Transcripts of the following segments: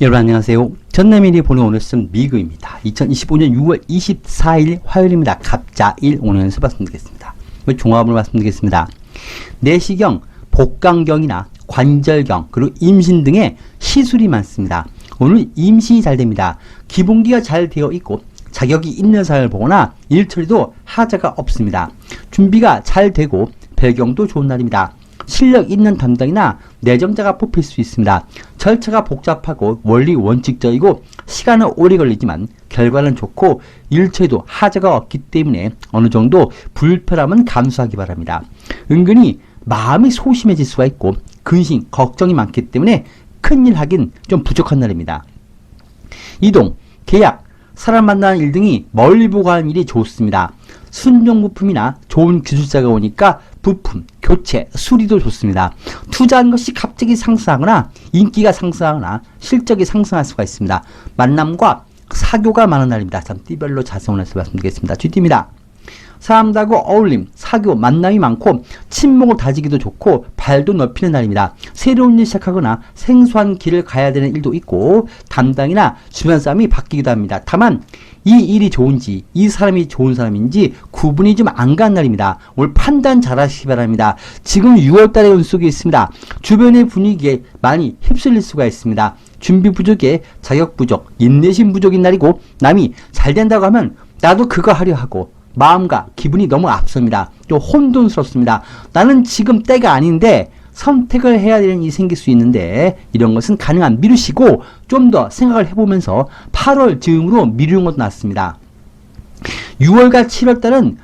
여러분 안녕하세요. 전남일이 보는 오늘 쓴 미그입니다. 2025년 6월 24일 화요일입니다. 갑자일 오늘 연습 말씀드리겠습니다. 종합을 말씀드리겠습니다. 내시경, 복강경이나 관절경, 그리고 임신 등의 시술이 많습니다. 오늘 임신이 잘 됩니다. 기본기가 잘 되어 있고 자격이 있는 사람을 보거나 일처리도 하자가 없습니다. 준비가 잘 되고 배경도 좋은 날입니다. 실력 있는 담당이나 내정자가 뽑힐 수 있습니다. 절차가 복잡하고 원리 원칙적이고 시간은 오래 걸리지만 결과는 좋고 일처리도 하자가 없기 때문에 어느 정도 불편함은 감수하기 바랍니다. 은근히 마음이 소심해질 수가 있고 근심, 걱정이 많기 때문에 큰일 하긴 좀 부족한 날입니다. 이동, 계약, 사람 만나는 일 등이 멀리 보고 하는 일이 좋습니다. 순정 부품이나 좋은 기술자가 오니까 부품, 교체, 수리도 좋습니다. 투자한 것이 갑자기 상승하거나 인기가 상승하거나 실적이 상승할 수가 있습니다. 만남과 사교가 많은 날입니다. 참 띠별로 자세원에서 말씀드리겠습니다. 쥐띠입니다. 사람들하고 어울림, 사교, 만남이 많고 친목을 다지기도 좋고 발도 넓히는 날입니다. 새로운 일 시작하거나 생소한 길을 가야 되는 일도 있고 담당이나 주변 사람이 바뀌기도 합니다. 다만 이 일이 좋은지 이 사람이 좋은 사람인지 구분이 좀 안 간 날입니다. 오늘 판단 잘 하시기 바랍니다. 지금 6월달의 운속이 있습니다. 주변의 분위기에 많이 휩쓸릴 수가 있습니다. 준비 부족에 자격 부족, 인내심 부족인 날이고 남이 잘 된다고 하면 나도 그거 하려 하고 마음과 기분이 너무 앞섭니다. 또 혼돈스럽습니다. 나는 지금 때가 아닌데 선택을 해야 되는 일이 생길 수 있는데 이런 것은 가능한 미루시고 좀 더 생각을 해보면서 8월 즈음으로 미루는 것도 낫습니다. 6월과 7월달은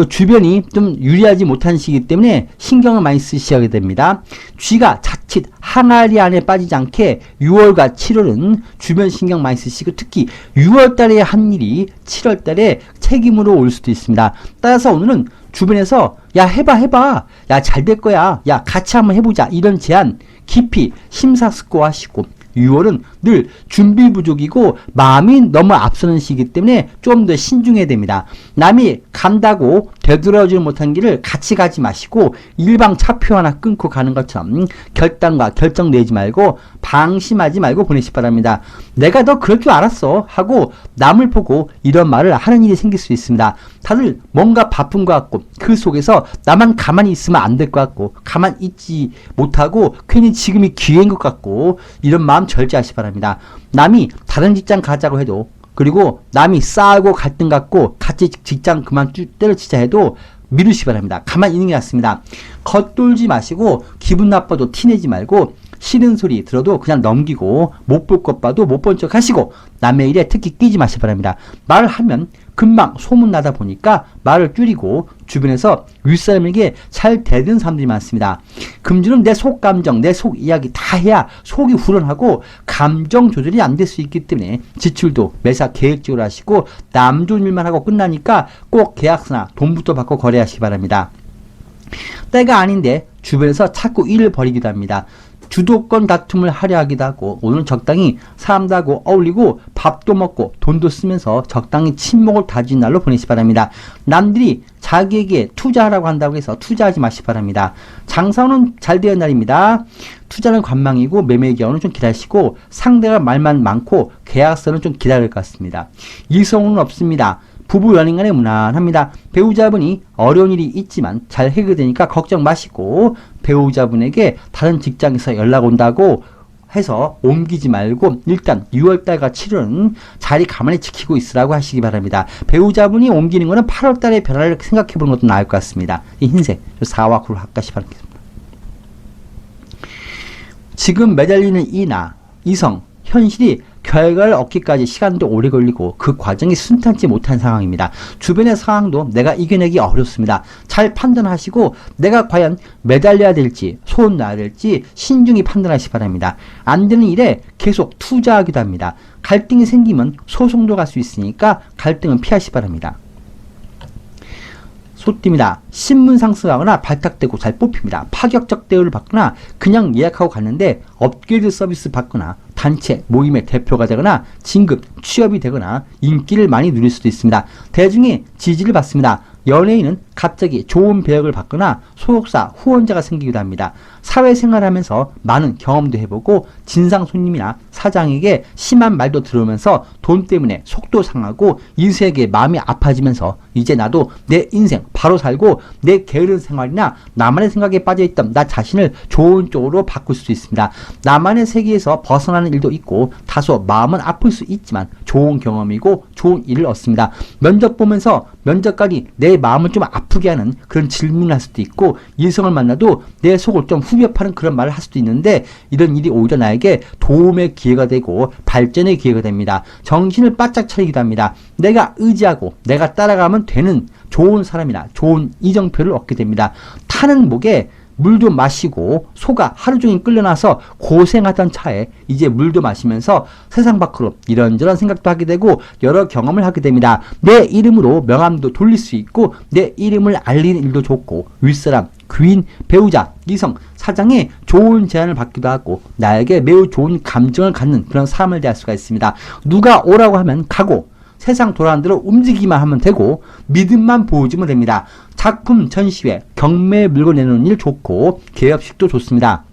주변이 좀 유리하지 못한 시기이기 때문에 신경을 많이 쓰셔야 됩니다. 쥐가 자칫 항아리 안에 빠지지 않게 6월과 7월은 주변 신경 많이 쓰시고 특히 6월달에 한 일이 7월달에 책임으로 올 수도 있습니다. 따라서 오늘은 주변에서 야 해봐 야 잘 될 거야 야 같이 한번 해보자 이런 제안 깊이 심사숙고하시고 6월은 늘 준비 부족이고 마음이 너무 앞서는 시기이기 때문에 좀 더 신중해야 됩니다. 남이 간다고 되돌아오지 못한 길을 같이 가지 마시고 일방 차표 하나 끊고 가는 것처럼 결단과 결정 내지 말고 방심하지 말고 보내시 바랍니다. 내가 너 그럴 줄 알았어 하고 남을 보고 이런 말을 하는 일이 생길 수 있습니다. 다들 뭔가 바쁜 것 같고 그 속에서 나만 가만히 있으면 안 될 것 같고 가만히 있지 못하고 괜히 지금이 기회인 것 같고 이런 마음 절제하시 바랍니다. 남이 다른 직장 가자고 해도 그리고 남이 싸우고 갈등 갖고 같이 직장 그만 때려치자 해도 미루시 바랍니다. 가만히 있는 게 낫습니다. 겉돌지 마시고 기분 나빠도 티내지 말고 싫은 소리 들어도 그냥 넘기고 못 볼 것 봐도 못 본 척 하시고 남의 일에 특히 끼지 마시 바랍니다. 말을 하면 금방 소문나다 보니까 말을 줄이고 주변에서 윗사람에게 잘 대드는 사람들이 많습니다. 금주는 내 속 감정, 내 속 이야기 다 해야 속이 후련하고 감정 조절이 안 될 수 있기 때문에 지출도 매사 계획적으로 하시고 남 좋은 일만 하고 끝나니까 꼭 계약서나 돈부터 받고 거래하시기 바랍니다. 때가 아닌데 주변에서 자꾸 일을 벌이기도 합니다. 주도권 다툼을 하려 하기도 하고 오늘은 적당히 사람들하고 어울리고 밥도 먹고 돈도 쓰면서 적당히 친목을 다진 날로 보내시 바랍니다. 남들이 자기에게 투자하라고 한다고 해서 투자하지 마시 바랍니다. 장사는 잘 되는 날입니다. 투자는 관망이고 매매 경우는 좀 기다리시고 상대가 말만 많고 계약서는 좀 기다릴 것 같습니다. 이성은 없습니다. 부부 연인 간에 무난합니다. 배우자분이 어려운 일이 있지만 잘 해결되니까 걱정 마시고 배우자분에게 다른 직장에서 연락 온다고 해서 옮기지 말고 일단 6월달과 7월은 자리 가만히 지키고 있으라고 하시기 바랍니다. 배우자분이 옮기는 거는 8월달에 변화를 생각해 보는 것도 나을 것 같습니다. 이 흰색 4와 9를 합가시 바라겠습니다. 지금 매달리는 이나 이성 현실이 결과를 얻기까지 시간도 오래 걸리고 그 과정이 순탄치 못한 상황입니다. 주변의 상황도 내가 이겨내기 어렵습니다. 잘 판단하시고 내가 과연 매달려야 될지 소원 놔야 될지 신중히 판단하시기 바랍니다. 안 되는 일에 계속 투자하기도 합니다. 갈등이 생기면 소송도 갈 수 있으니까 갈등은 피하시기 바랍니다. 소띠입니다. 신문 상승하거나 발탁되고 잘 뽑힙니다. 파격적 대우를 받거나 그냥 예약하고 갔는데 업그레이드 서비스 받거나 단체, 모임의 대표가 되거나 진급, 취업이 되거나 인기를 많이 누릴 수도 있습니다. 대중의 지지를 받습니다. 연예인은 갑자기 좋은 배역을 받거나 소속사 후원자가 생기기도 합니다. 사회생활하면서 많은 경험도 해보고 진상 손님이나 사장에게 심한 말도 들으면서 돈 때문에 속도 상하고 이세에게 마음이 아파지면서 이제 나도 내 인생 바로 살고 내 게으른 생활이나 나만의 생각에 빠져있던 나 자신을 좋은 쪽으로 바꿀 수 있습니다. 나만의 세계에서 벗어나는 일도 있고 다소 마음은 아플 수 있지만 좋은 경험이고 좋은 일을 얻습니다. 면접 보면서 면접관이 내 마음을 좀 아프게 하는 그런 질문을 할 수도 있고 이성을 만나도 내 속을 좀 후벼 파는 그런 말을 할 수도 있는데 이런 일이 오히려 나에게 도움의 기회가 되고 발전의 기회가 됩니다. 정신을 바짝 차리기도 합니다. 내가 의지하고 내가 따라가면 되는 좋은 사람이나 좋은 이정표를 얻게 됩니다. 타는 목에 물도 마시고 소가 하루 종일 끌려나서 고생하던 차에 이제 물도 마시면서 세상 밖으로 이런저런 생각도 하게 되고 여러 경험을 하게 됩니다. 내 이름으로 명함도 돌릴 수 있고 내 이름을 알리는 일도 좋고 윗사람, 귀인, 배우자, 이성, 사장의 좋은 제안을 받기도 하고 나에게 매우 좋은 감정을 갖는 그런 삶을 대할 수가 있습니다. 누가 오라고 하면 가고 세상 돌아가는 대로 움직이기만 하면 되고 믿음만 보여주면 됩니다. 작품 전시회, 경매 물건 내놓는 일 좋고 개업식도 좋습니다.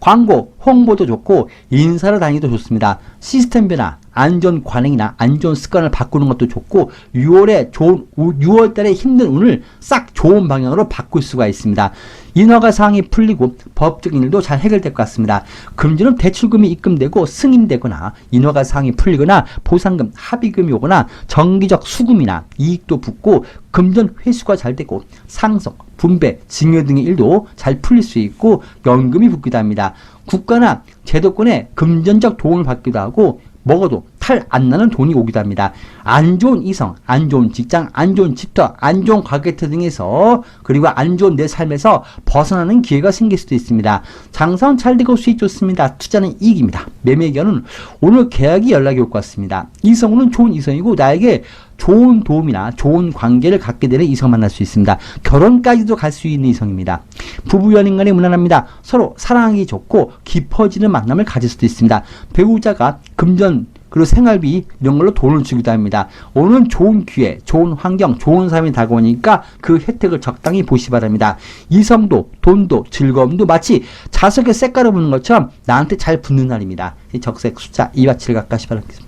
광고, 홍보도 좋고 인사를 다니기도 좋습니다. 시스템 변화, 안전 관행이나 안 좋은 습관을 바꾸는 것도 좋고 6월달에 힘든 운을 싹 좋은 방향으로 바꿀 수가 있습니다. 인허가 사항이 풀리고 법적인 일도 잘 해결될 것 같습니다. 금주는 대출금이 입금되고 승인되거나 인허가 사항이 풀리거나 보상금, 합의금이 오거나 정기적 수금이나 이익도 붙고 금전 회수가 잘 되고 상속, 분배, 증여 등의 일도 잘 풀릴 수 있고 연금이 붙기도 합니다. 국가나 제도권에 금전적 도움을 받기도 하고 먹어도 탈 안 나는 돈이 오기도 합니다. 안 좋은 이성, 안 좋은 직장, 안 좋은 집터, 안 좋은 가게터 등에서 그리고 안 좋은 내 삶에서 벗어나는 기회가 생길 수도 있습니다. 장사는 잘 되고 수익 좋습니다. 투자는 이익입니다. 매매견은 오늘 계약이 연락이 올 것 같습니다. 이성은 좋은 이성이고 나에게 좋은 도움이나 좋은 관계를 갖게 되는 이성 만날 수 있습니다. 결혼까지도 갈 수 있는 이성입니다. 부부 연인 간에 무난합니다. 서로 사랑하기 좋고 깊어지는 만남을 가질 수도 있습니다. 배우자가 금전 그리고 생활비 이런 걸로 돈을 주기도 합니다. 오늘은 좋은 기회, 좋은 환경, 좋은 삶이 다가오니까 그 혜택을 적당히 보시 바랍니다. 이성도 돈도 즐거움도 마치 자석에 쇳가루 붙는 것처럼 나한테 잘 붙는 날입니다. 적색 숫자 2와 7 가까이 바라겠습니다.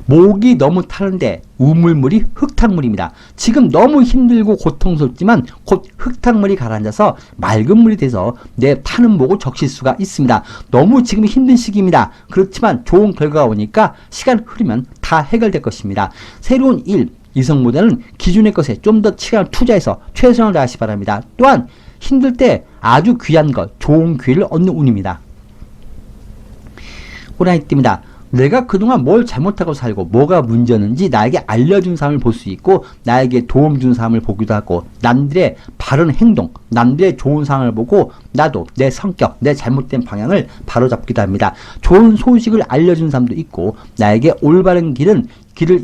목이 너무 타는데 우물물이 흙탕물입니다. 지금 너무 힘들고 고통스럽지만 곧 흙탕물이 가라앉아서 맑은 물이 돼서 내 타는 목을 적실 수가 있습니다. 너무 지금 힘든 시기입니다. 그렇지만 좋은 결과가 오니까 시간 흐르면 다 해결될 것입니다. 새로운 일, 이성보다는 기존의 것에 좀 더 시간을 투자해서 최선을 다하시 바랍니다. 또한 힘들 때 아주 귀한 것, 좋은 기회를 얻는 운입니다. 호랑이띠입니다. 내가 그동안 뭘 잘못하고 살고 뭐가 문제였는지 나에게 알려준 삶을 볼 수 있고 나에게 도움 준 삶을 보기도 하고 남들의 바른 행동, 남들의 좋은 상황을 보고 나도 내 성격, 내 잘못된 방향을 바로잡기도 합니다. 좋은 소식을 알려준 사람도 있고 나에게 올바른 길을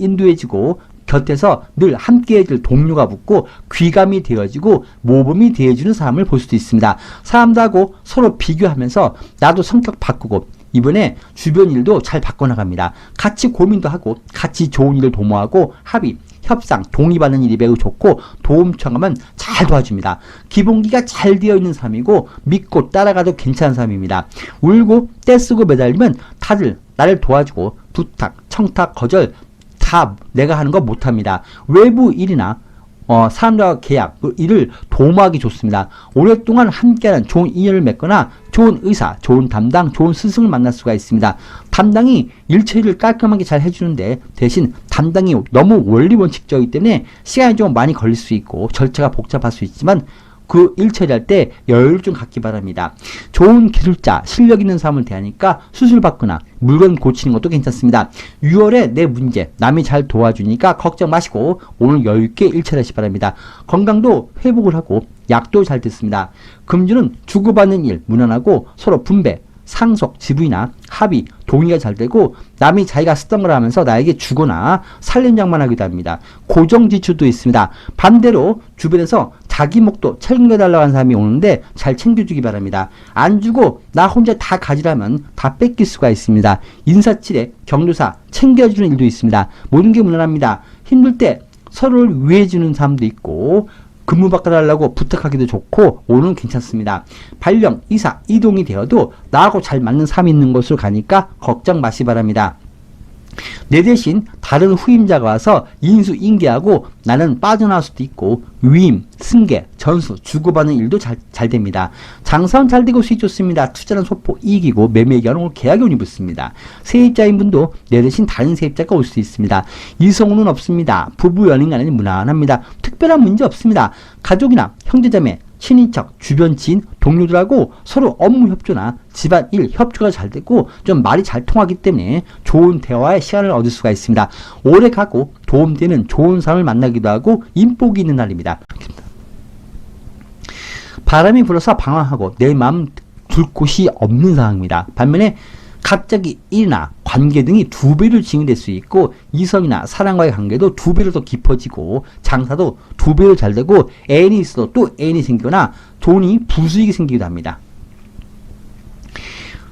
인도해주고 곁에서 늘 함께해줄 동료가 붙고 귀감이 되어지고 모범이 되어주는 사람을 볼 수도 있습니다. 사람들하고 서로 비교하면서 나도 성격 바꾸고 이번에 주변 일도 잘 바꿔나갑니다. 같이 고민도 하고 같이 좋은 일을 도모하고 합의, 협상, 동의받는 일이 매우 좋고 도움 청하면 잘 도와줍니다. 기본기가 잘 되어 있는 사람이고 믿고 따라가도 괜찮은 사람입니다. 울고 떼쓰고 매달리면 다들 나를 도와주고 부탁, 청탁, 거절 다 내가 하는 거 못합니다. 외부 일이나 사람들과 계약, 일을 도모하기 좋습니다. 오랫동안 함께하는 좋은 인연을 맺거나 좋은 의사, 좋은 담당, 좋은 스승을 만날 수가 있습니다. 담당이 일 처리를 깔끔하게 잘 해주는데 대신 담당이 너무 원리 원칙적이기 때문에 시간이 좀 많이 걸릴 수 있고 절차가 복잡할 수 있지만 그 일 처리할 때 여유를 좀 갖기 바랍니다. 좋은 기술자, 실력 있는 사람을 대하니까 수술 받거나 물건 고치는 것도 괜찮습니다. 6월에 내 문제, 남이 잘 도와주니까 걱정 마시고 오늘 여유있게 일 처리하시 바랍니다. 건강도 회복을 하고 약도 잘 듣습니다. 금주는 주고받는 일, 무난하고 서로 분배, 상속, 지분이나 합의, 동의가 잘 되고 남이 자기가 쓰던 걸 하면서 나에게 주거나 살림장만 하기도 합니다. 고정 지출도 있습니다. 반대로 주변에서 자기 목도 챙겨달라고 하는 사람이 오는데 잘 챙겨주기 바랍니다. 안 주고 나 혼자 다 가지라면 다 뺏길 수가 있습니다. 인사치레, 경조사 챙겨주는 일도 있습니다. 모든 게 무난합니다. 힘들 때 서로를 위해주는 사람도 있고 근무 바꿔달라고 부탁하기도 좋고 오는 괜찮습니다. 발령, 이사, 이동이 되어도 나하고 잘 맞는 사람이 있는 곳으로 가니까 걱정 마시 바랍니다. 내 대신 다른 후임자가 와서 인수인계하고 나는 빠져나올 수도 있고 위임, 승계, 전수, 주고받는 일도 잘 됩니다. 장사는 잘 되고 수익 좋습니다. 투자는 소폭 이익이고 매매 기간은 계약이 운이 붙습니다. 세입자인 분도 내 대신 다른 세입자가 올 수 있습니다. 이성운은 없습니다. 부부 연인 간에는 무난합니다. 특별한 문제 없습니다. 가족이나 형제자매, 친인척, 주변 지인, 동료들하고 서로 업무 협조나 집안일 협조가 잘 되고 좀 말이 잘 통하기 때문에 좋은 대화의 시간을 얻을 수가 있습니다. 오래 가고 도움되는 좋은 사람을 만나기도 하고 인복이 있는 날입니다. 바람이 불어서 방황하고 내 마음 둘 곳이 없는 상황입니다. 반면에 갑자기 일이나 관계 등이 2배로 증대될 수 있고 이성이나 사랑과의 관계도 2배로 더 깊어지고 장사도 2배로 잘 되고 애인이 있어도 또 애인이 생기거나 돈이 부수익이 생기기도 합니다.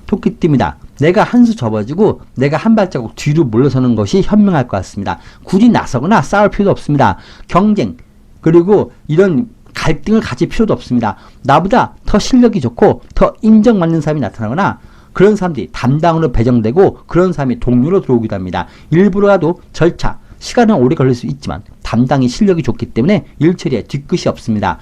토끼띠입니다. 내가 한 수 접어지고 내가 한 발자국 뒤로 물러서는 것이 현명할 것 같습니다. 굳이 나서거나 싸울 필요도 없습니다. 경쟁 그리고 이런 갈등을 가질 필요도 없습니다. 나보다 더 실력이 좋고 더 인정받는 사람이 나타나거나 그런 사람들이 담당으로 배정되고 그런 사람이 동료로 들어오기도 합니다. 일부러라도 절차, 시간은 오래 걸릴 수 있지만 담당이 실력이 좋기 때문에 일 처리에 뒤끝이 없습니다.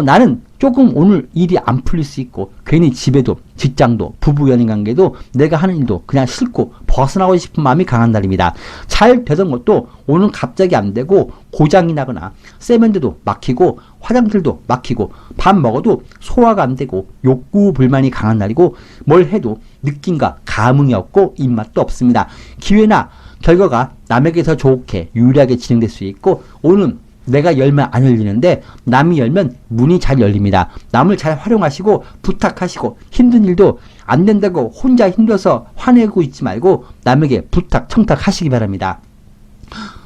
나는 조금 오늘 일이 안 풀릴 수 있고 괜히 집에도 직장도 부부 연인 관계도 내가 하는 일도 그냥 싫고 벗어나고 싶은 마음이 강한 날입니다. 잘 되던 것도 오늘 갑자기 안 되고 고장이 나거나 세면대도 막히고 화장실도 막히고 밥 먹어도 소화가 안 되고 욕구 불만이 강한 날이고 뭘 해도 느낌과 감흥이 없고 입맛도 없습니다. 기회나 결과가 남에게 더 좋게 유리하게 진행될 수 있고 오늘 내가 열면 안 열리는데 남이 열면 문이 잘 열립니다. 남을 잘 활용하시고 부탁하시고 힘든 일도 안 된다고 혼자 힘들어서 화내고 있지 말고 남에게 부탁 청탁하시기 바랍니다.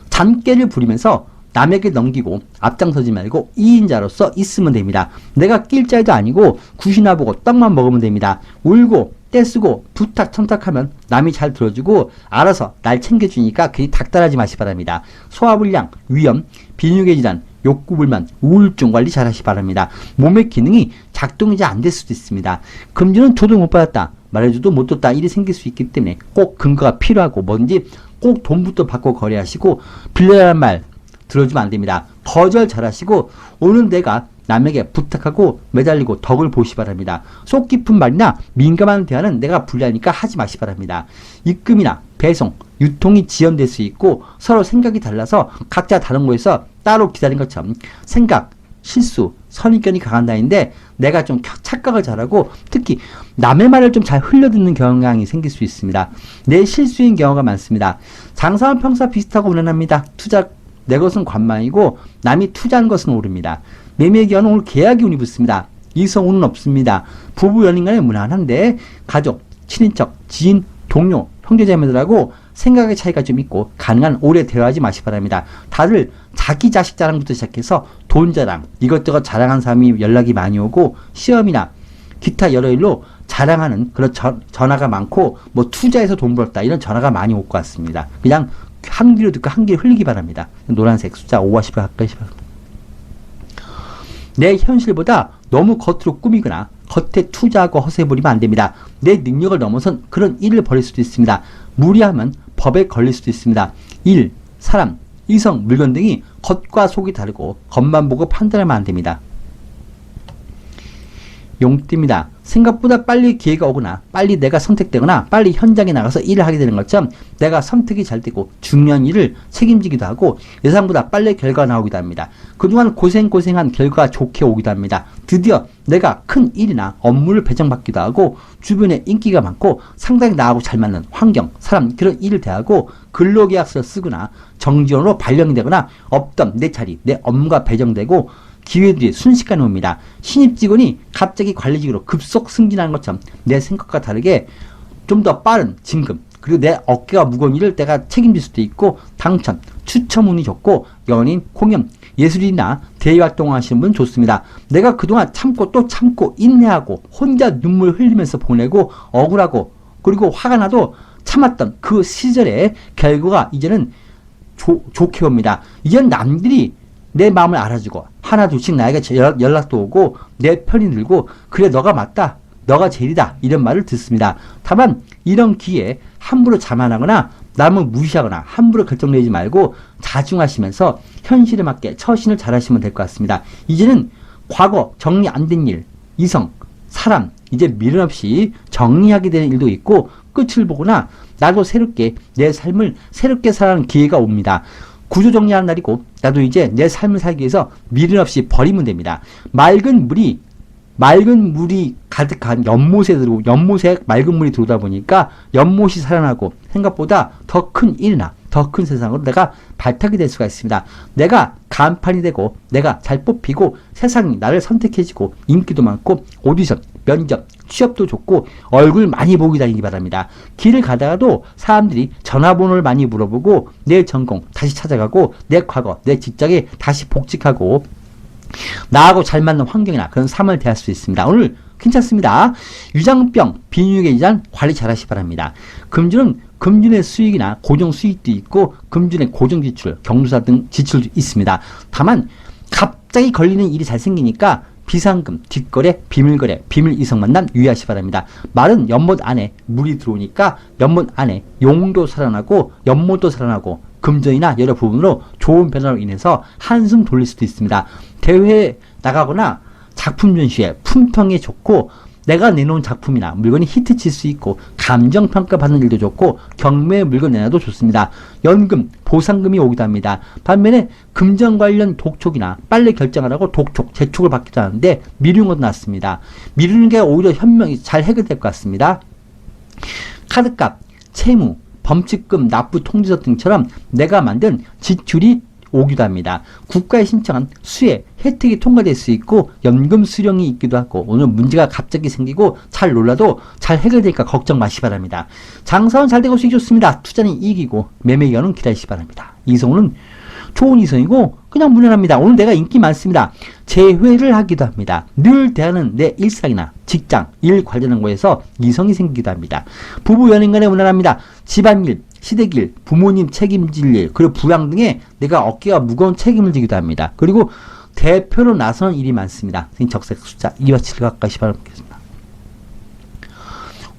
잔꾀를 부리면서 남에게 넘기고 앞장서지 말고 2인자로서 있으면 됩니다. 내가 낄 자리도 아니고 굿이나 보고 떡만 먹으면 됩니다. 울고 떼쓰고 부탁 청탁하면 남이 잘 들어주고 알아서 날 챙겨주니까 괜히 닥달하지 마시 바랍니다. 소화불량, 위염, 비뇨기 질환, 욕구불만, 우울증 관리 잘 하시 바랍니다. 몸의 기능이 작동이 잘 안 될 수도 있습니다. 금주는 줘도 못 받았다, 말해줘도 못 줬다 일이 생길 수 있기 때문에 꼭 근거가 필요하고 뭔지 꼭 돈부터 받고 거래하시고 빌려라는 말 들어주면 안 됩니다. 거절 잘하시고 오늘 내가 남에게 부탁하고 매달리고 덕을 보시 바랍니다. 속 깊은 말이나 민감한 대화는 내가 불리하니까 하지 마시 바랍니다. 입금이나 배송, 유통이 지연될 수 있고 서로 생각이 달라서 각자 다른 곳에서 따로 기다린 것처럼 생각, 실수, 선입견이 강한 나이인데 내가 좀 착각을 잘하고 특히 남의 말을 좀 잘 흘려듣는 경향이 생길 수 있습니다. 내 실수인 경우가 많습니다. 장사는 평소와 비슷하고 무난합니다. 투자 내 것은 관망이고 남이 투자한 것은 오릅니다. 매매 기간은 오늘 계약이 운이 붙습니다. 이성운은 없습니다. 부부 연인 간에 무난한데 가족, 친인척, 지인, 동료, 형제자매들하고 생각의 차이가 좀 있고 가능한 오래 대화하지 마시 바랍니다. 다들 자기 자식 자랑부터 시작해서 돈 자랑, 이것저것 자랑한 사람이 연락이 많이 오고 시험이나 기타 여러 일로 자랑하는 그런 전화가 많고 뭐 투자해서 돈 벌었다 이런 전화가 많이 올 것 같습니다. 그냥 한 귀로 듣고 한 귀로 흘리기 바랍니다. 노란색 숫자 5와 10을 가까이 내 현실보다 너무 겉으로 꾸미거나 겉에 투자하고 허세 부리면 안 됩니다. 내 능력을 넘어선 그런 일을 벌일 수도 있습니다. 무리하면 법에 걸릴 수도 있습니다. 일, 사람, 이성, 물건 등이 겉과 속이 다르고 겉만 보고 판단하면 안 됩니다. 용띠입니다. 생각보다 빨리 기회가 오거나 빨리 내가 선택되거나 빨리 현장에 나가서 일을 하게 되는 것처럼 내가 선택이 잘 되고 중요한 일을 책임지기도 하고 예상보다 빨리 결과가 나오기도 합니다. 그동안 고생한 결과가 좋게 오기도 합니다. 드디어 내가 큰 일이나 업무를 배정받기도 하고 주변에 인기가 많고 상당히 나하고 잘 맞는 환경, 사람 그런 일을 대하고 근로계약서를 쓰거나 정지원으로 발령이 되거나 없던 내 자리, 내 업무가 배정되고 기회들이 순식간에 옵니다. 신입 직원이 갑자기 관리직으로 급속 승진하는 것처럼 내 생각과 다르게 좀 더 빠른 진급 그리고 내 어깨가 무거운 일을 내가 책임질 수도 있고 당첨, 추첨 운이 좋고 연인, 공연, 예술이나 대외활동 하시는 분 좋습니다. 내가 그동안 참고 또 참고 인내하고 혼자 눈물 흘리면서 보내고 억울하고 그리고 화가 나도 참았던 그 시절의 결과가 이제는 좋게 옵니다. 이젠 남들이 내 마음을 알아주고 하나 둘씩 나에게 연락도 오고 내 편이 들고 그래 너가 맞다. 너가 제일이다. 이런 말을 듣습니다. 다만 이런 기회에 함부로 자만하거나 남을 무시하거나 함부로 결정내지 말고 자중하시면서 현실에 맞게 처신을 잘하시면 될 것 같습니다. 이제는 과거 정리 안 된 일, 이성, 사람 이제 미련 없이 정리하게 되는 일도 있고 끝을 보거나 나도 새롭게 내 삶을 새롭게 살아가는 기회가 옵니다. 구조 정리하는 날이고 나도 이제 내 삶을 살기 위해서 미련 없이 버리면 됩니다. 맑은 물이 가득한 연못에 들고 연못에 맑은 물이 들어오다 보니까 연못이 살아나고 생각보다 더 큰 일이나 더 큰 세상으로 내가 발탁이 될 수가 있습니다. 내가 간판이 되고 내가 잘 뽑히고 세상이 나를 선택해주고 인기도 많고 오디션, 면접, 취업도 좋고 얼굴 많이 보고 다니기 바랍니다. 길을 가다가도 사람들이 전화번호를 많이 물어보고 내 전공 다시 찾아가고 내 과거, 내 직장에 다시 복직하고 나하고 잘 맞는 환경이나 그런 삶을 대할 수 있습니다. 오늘 괜찮습니다. 유장병, 비뇨기에 대한 관리 잘 하시기 바랍니다. 금주는 금준의 수익이나 고정 수익도 있고 금준의 고정 지출, 경조사 등 지출도 있습니다. 다만 갑자기 걸리는 일이 잘 생기니까 비상금, 뒷거래, 비밀거래, 비밀 이성 만남 유의하시기 바랍니다. 말은 연못 안에 물이 들어오니까 연못 안에 용도 살아나고 연못도 살아나고 금전이나 여러 부분으로 좋은 변화로 인해서 한숨 돌릴 수도 있습니다. 대회에 나가거나 작품 전시회, 품평에 좋고 내가 내놓은 작품이나 물건이 히트칠 수 있고 감정평가 받는 일도 좋고 경매 물건 내놔도 좋습니다. 연금, 보상금이 오기도 합니다. 반면에 금전 관련 독촉이나 빨리 결정하라고 독촉, 재촉을 받기도 하는데 미루는 것도 낫습니다. 미루는 게 오히려 현명히 잘 해결될 것 같습니다. 카드값, 채무, 범칙금, 납부 통지서 등처럼 내가 만든 지출이 오기도 합니다. 국가에 신청한 수혜, 혜택이 통과될 수 있고 연금 수령이 있기도 하고 오늘 문제가 갑자기 생기고 잘 놀라도 잘 해결될까 걱정 마시기 바랍니다. 장사는 잘 되고 수익 좋습니다. 투자는 이익이고 매매 기간은 기다리시기 바랍니다. 이성은 좋은 이성이고 그냥 무난합니다. 오늘 내가 인기 많습니다. 재회를 하기도 합니다. 늘 대하는 내 일상이나 직장, 일 관련한 거에서 이성이 생기기도 합니다. 부부 연인 간에 무난합니다. 집안일, 시댁일, 부모님 책임질 일, 그리고 부양 등에 내가 어깨가 무거운 책임을 지기도 합니다. 그리고 대표로 나서는 일이 많습니다. 적색 숫자 2와 7 가까이 바라보겠습니다.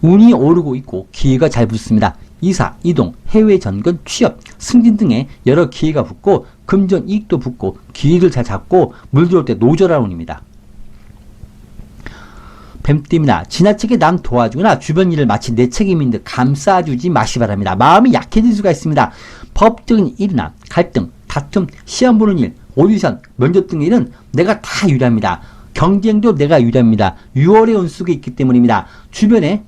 운이 오르고 있고 기회가 잘 붙습니다. 이사, 이동, 해외 전근, 취업, 승진 등의 여러 기회가 붙고 금전 이익도 붙고 기회를 잘 잡고 물 들어올 때 노절한 운입니다. 뱀띠입니다. 지나치게 남 도와주거나 주변 일을 마치 내 책임인 듯 감싸주지 마시기 바랍니다. 마음이 약해질 수가 있습니다. 법적인 일이나 갈등, 다툼, 시험 보는 일, 오디션, 면접 등의 일은 내가 다 유리합니다. 경쟁도 내가 유리합니다. 6월의 운수가 있기 때문입니다. 주변에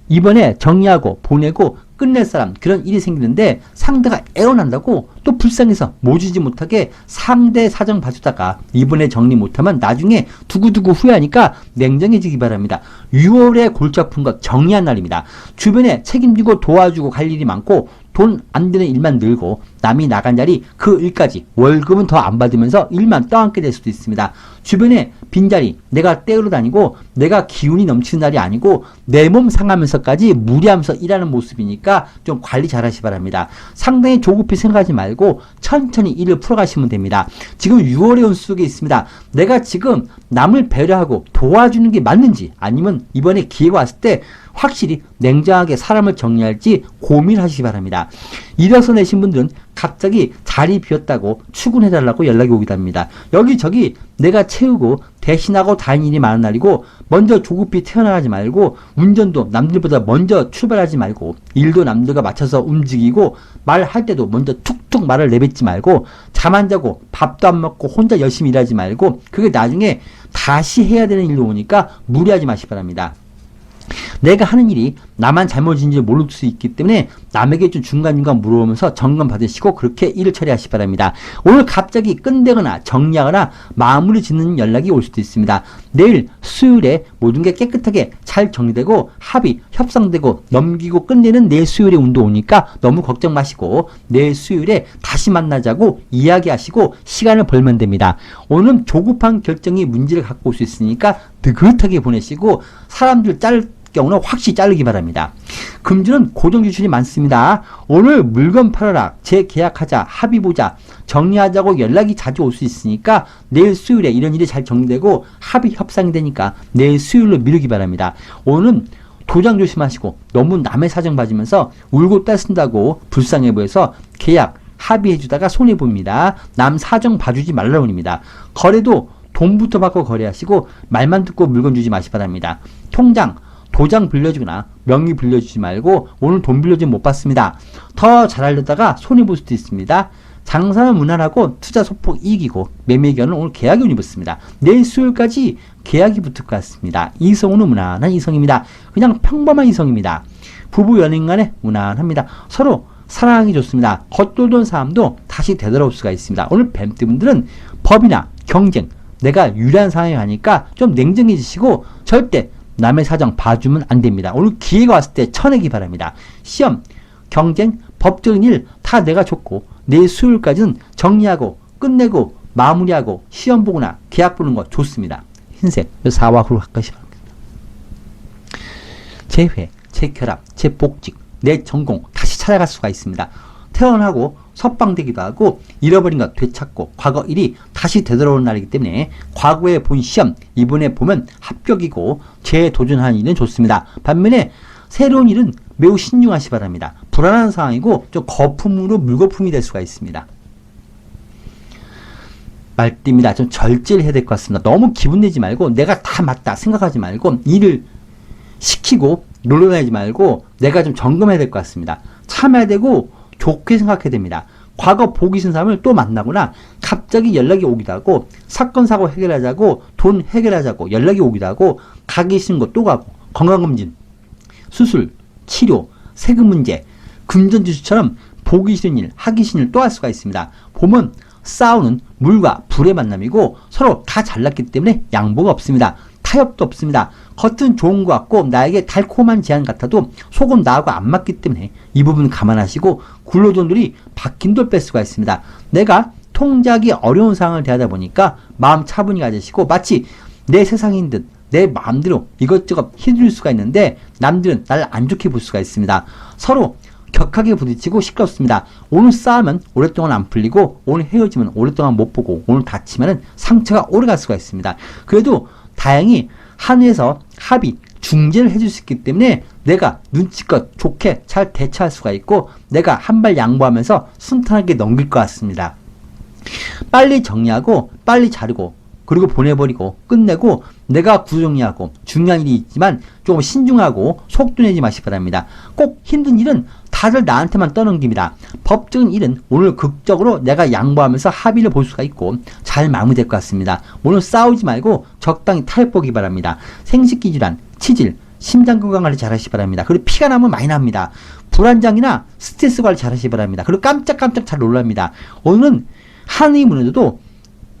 이번에 정리하고 보내고 끝낼 사람 그런 일이 생기는데 상대가 애원한다고 또 불쌍해서 모시지 못하게 상대 사정 봐주다가 이번에 정리 못하면 나중에 두고두고 후회하니까 냉정해지기 바랍니다. 6월에 골치 아픈 것 정리한 날입니다. 주변에 책임지고 도와주고 갈 일이 많고 돈 안 되는 일만 늘고 남이 나간 자리 그 일까지 월급은 더 안 받으면서 일만 떠안게 될 수도 있습니다. 주변에 빈자리 내가 떼으러 다니고 내가 기운이 넘치는 날이 아니고 내 몸 상하면서까지 무리하면서 일하는 모습이니까 좀 관리 잘 하시기 바랍니다. 상당히 조급히 생각하지 말고 천천히 일을 풀어가시면 됩니다. 지금 6월의 운 속에 있습니다. 내가 지금 남을 배려하고 도와주는 게 맞는지 아니면 이번에 기회가 왔을 때 확실히 냉정하게 사람을 정리할지 고민하시기 바랍니다. 일어서 내신 분들은 갑자기 자리 비었다고 출근해달라고 연락이 오기도 합니다. 여기저기 내가 채우고 대신하고 다니는 일이 많은 날이고 먼저 조급히 태어나가지 말고 운전도 남들보다 먼저 출발하지 말고 일도 남들과 맞춰서 움직이고 말할 때도 먼저 툭툭 말을 내뱉지 말고 잠 안 자고 밥도 안 먹고 혼자 열심히 일하지 말고 그게 나중에 다시 해야 되는 일로 오니까 무리하지 마시기 바랍니다. 내가 하는 일이 나만 잘못인지 모를 수 있기 때문에 남에게 좀 중간중간 물어보면서 점검 받으시고 그렇게 일을 처리하시기 바랍니다. 오늘 갑자기 끝내거나 정리하거나 마무리 짓는 연락이 올 수도 있습니다. 내일 수요일에 모든 게 깨끗하게 잘 정리되고 합의, 협상되고 넘기고 끝내는 내일 수요일에 운도 오니까 너무 걱정 마시고 내일 수요일에 다시 만나자고 이야기하시고 시간을 벌면 됩니다. 오늘은 조급한 결정이 문제를 갖고 올 수 있으니까 느긋하게 보내시고 사람들 짤 경우는 확실히 자르기 바랍니다. 금주는 고정지출이 많습니다. 오늘 물건 팔아라, 재계약하자, 합의보자, 정리하자고 연락이 자주 올 수 있으니까 내일 수요일에 이런 일이 잘 정리되고 합의 협상이 되니까 내일 수요일로 미루기 바랍니다. 오늘은 도장 조심하시고 너무 남의 사정 봐주면서 울고 따쓴다고 불쌍해 보여서 계약 합의해주다가 손해봅니다. 남 사정 봐주지 말라고 합니다. 거래도 돈부터 받고 거래하시고 말만 듣고 물건 주지 마시 바랍니다. 통장, 도장 빌려주거나 명의 빌려주지 말고 오늘 돈 빌려주면 못 받습니다. 더 잘하려다가 손해볼 수도 있습니다. 장사는 무난하고 투자 소폭 이익이고 매매견은 오늘 계약이 운이 붙습니다. 내일 수요일까지 계약이 붙을 것 같습니다. 이성우는 무난한 이성입니다. 그냥 평범한 이성입니다. 부부 연인 간에 무난합니다. 서로 사랑하기 좋습니다. 겉돌던 사람도 다시 되돌아올 수가 있습니다. 오늘 뱀띠분들은 법이나 경쟁, 내가 유리한 상황에 가니까 좀 냉정해지시고 절대 남의 사정 봐주면 안 됩니다. 오늘 기회가 왔을 때 쳐내기 바랍니다. 시험, 경쟁, 법적인 일 다 내가 좋고 내일 수요일까지는 정리하고 끝내고 마무리하고 시험 보거나 계약 보는 거 좋습니다. 흰색, 사화후로 가까이 바랍니다. 재회, 재결합, 재복직, 내 전공 다시 찾아갈 수가 있습니다. 태어나고 석방되기도 하고 잃어버린 것 되찾고 과거 일이 다시 되돌아오는 날이기 때문에 과거에 본 시험 이번에 보면 합격이고 재도전하는 일은 좋습니다. 반면에 새로운 일은 매우 신중하시 바랍니다. 불안한 상황이고 좀 거품으로 물거품이 될 수가 있습니다. 말띠입니다. 좀 절제를 해야 될 것 같습니다. 너무 기분 내지 말고 내가 다 맞다 생각하지 말고 일을 시키고 놀러다니지 말고 내가 좀 점검해야 될 것 같습니다. 참아야 되고 좋게 생각해야 됩니다. 과거 보기 싫은 사람을 또 만나거나 갑자기 연락이 오기도 하고 사건 사고 해결하자고 돈 해결하자고 연락이 오기도 하고 가기 싫은 거 또 가고 건강검진, 수술, 치료, 세금 문제, 금전지수처럼 보기 싫은 일, 하기 싫은 일 또 할 수가 있습니다. 보면 싸우는 물과 불의 만남이고 서로 다 잘났기 때문에 양보가 없습니다. 타협도 없습니다. 겉은 좋은 것 같고 나에게 달콤한 제안 같아도 속은 나하고 안 맞기 때문에 이 부분 감안하시고 굴러돈들이 박힌 돌 뺄 수가 있습니다. 내가 통제하기 어려운 상황을 대하다 보니까 마음 차분히 가지시고 마치 내 세상인 듯 내 마음대로 이것저것 휘둘릴 수가 있는데 남들은 날 안 좋게 볼 수가 있습니다. 서로 격하게 부딪히고 시끄럽습니다. 오늘 싸우면 오랫동안 안 풀리고 오늘 헤어지면 오랫동안 못 보고 오늘 다치면 상처가 오래갈 수가 있습니다. 그래도 다행히 한의에서 합의, 중재를 해줄 수 있기 때문에 내가 눈치껏 좋게 잘 대처할 수가 있고 내가 한 발 양보하면서 순탄하게 넘길 것 같습니다. 빨리 정리하고 빨리 자르고 그리고 보내버리고 끝내고 내가 구정리하고 중요한 일이 있지만 조금 신중하고 속도 내지 마시 바랍니다. 꼭 힘든 일은 다들 나한테만 떠넘깁니다. 법적인 일은 오늘 극적으로 내가 양보하면서 합의를 볼 수가 있고 잘 마무리될 것 같습니다. 오늘 싸우지 말고 적당히 타협보기 바랍니다. 생식기 질환, 치질, 심장 건강 관리 잘 하시기 바랍니다. 그리고 피가 나면 많이 납니다. 불안장이나 스트레스 관리 잘 하시기 바랍니다. 그리고 깜짝깜짝 잘 놀랍니다. 오늘은 하늘이 무너져도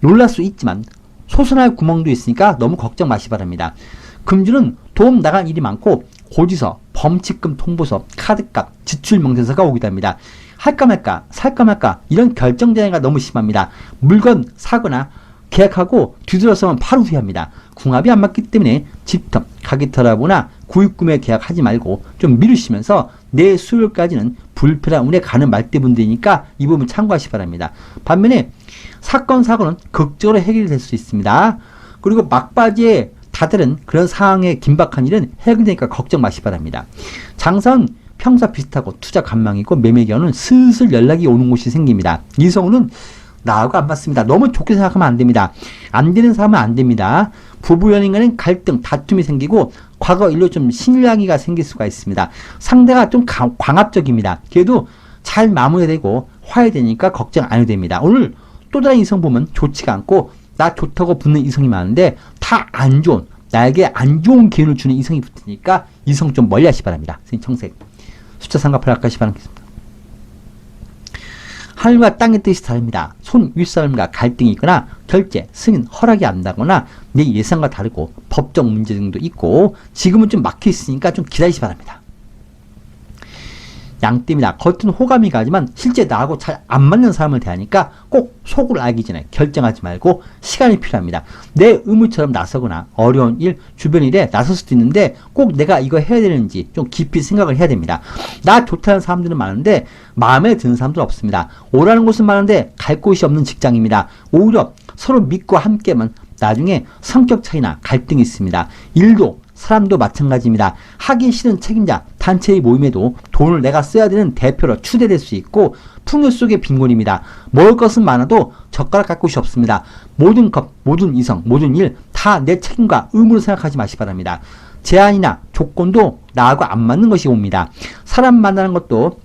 놀랄 수 있지만 소선할 구멍도 있으니까 너무 걱정 마시 바랍니다. 금주는 도움 나간 일이 많고 고지서, 범칙금 통보서, 카드값, 지출 명세서가 오기도 합니다. 할까 말까, 살까 말까 이런 결정장애가 너무 심합니다. 물건 사거나 계약하고 뒤돌아서면 바로 후회합니다. 궁합이 안 맞기 때문에 집터, 가기터라보나 구입구매 계약하지 말고 좀 미루시면서 내일 수요일까지는 불편한 운에 가는 말대분들이니까 이 부분 참고하시 바랍니다. 반면에 사건 사고는 극적으로 해결될 수 있습니다. 그리고 막바지에 다들은 그런 상황에 긴박한 일은 해결되니까 걱정 마시 바랍니다. 장사는 평사 비슷하고 투자 관망이고 매매견은 슬슬 연락이 오는 곳이 생깁니다. 이성우는 나하고 안 맞습니다. 너무 좋게 생각하면 안 됩니다. 안 되는 사람은 안 됩니다. 부부 연인 간엔 갈등, 다툼이 생기고 과거 일로 좀 신랑이가 생길 수가 있습니다. 상대가 좀 광합적입니다. 그래도 잘 마무리되고 화해되니까 걱정 안 해도 됩니다. 오늘 또 다른 이성 보면 좋지가 않고 나 좋다고 붙는 이성이 많은데 다 안 좋은, 나에게 안 좋은 기운을 주는 이성이 붙으니까 이성 좀 멀리 하시 바랍니다. 청색 숫자 3과 8 아까시 바라겠습니다. 하늘과 땅의 뜻이 다릅니다. 손 윗사람과 갈등이 있거나 결제, 승인, 허락이 안 나거나 내 예상과 다르고 법적 문제 등도 있고 지금은 좀 막혀 있으니까 좀 기다리시 바랍니다. 양띠입니다. 겉은 호감이 가지만 실제 나하고 잘 안 맞는 사람을 대하니까 꼭 속을 알기 전에 결정하지 말고 시간이 필요합니다. 내 의무처럼 나서거나 어려운 일, 주변 일에 나설 수도 있는데 꼭 내가 이거 해야 되는지 좀 깊이 생각을 해야 됩니다. 나 좋다는 사람들은 많은데 마음에 드는 사람들은 없습니다. 오라는 곳은 많은데 갈 곳이 없는 직장입니다. 오히려 서로 믿고 함께만 나중에 성격 차이나 갈등이 있습니다. 일도 사람도 마찬가지입니다. 하기 싫은 책임자, 단체의 모임에도 돈을 내가 써야 되는 대표로 추대될 수 있고 풍요 속의 빈곤입니다. 먹을 것은 많아도 젓가락 갈 곳이 없습니다. 모든 것, 모든 이성, 모든 일 다 내 책임과 의무로 생각하지 마시 바랍니다. 제한이나 조건도 나하고 안 맞는 것이 옵니다. 사람 만나는 것도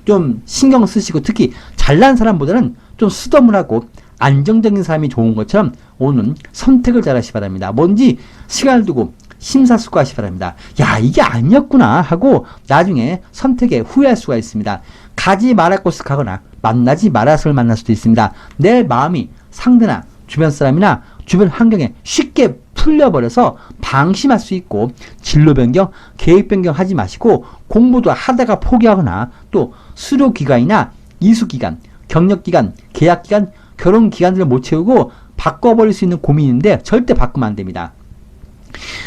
좀 신경 쓰시고 특히 잘난 사람보다는 좀 수더문하고 안정적인 사람이 좋은 것처럼 오늘 선택을 잘 하시 바랍니다. 뭔지 시간을 두고 심사숙고하시 바랍니다. 야, 이게 아니었구나 하고 나중에 선택에 후회할 수가 있습니다. 가지 말할 곳을 가거나 만나지 말할 것을 만날 수도 있습니다. 내 마음이 상대나 주변 사람이나 주변 환경에 쉽게 풀려버려서 방심할 수 있고 진로 변경, 계획 변경 하지 마시고 공부도 하다가 포기하거나 또 수료 기간이나 이수 기간, 경력 기간, 계약 기간, 결혼 기간들을 못 채우고 바꿔버릴 수 있는 고민인데 절대 바꾸면 안 됩니다.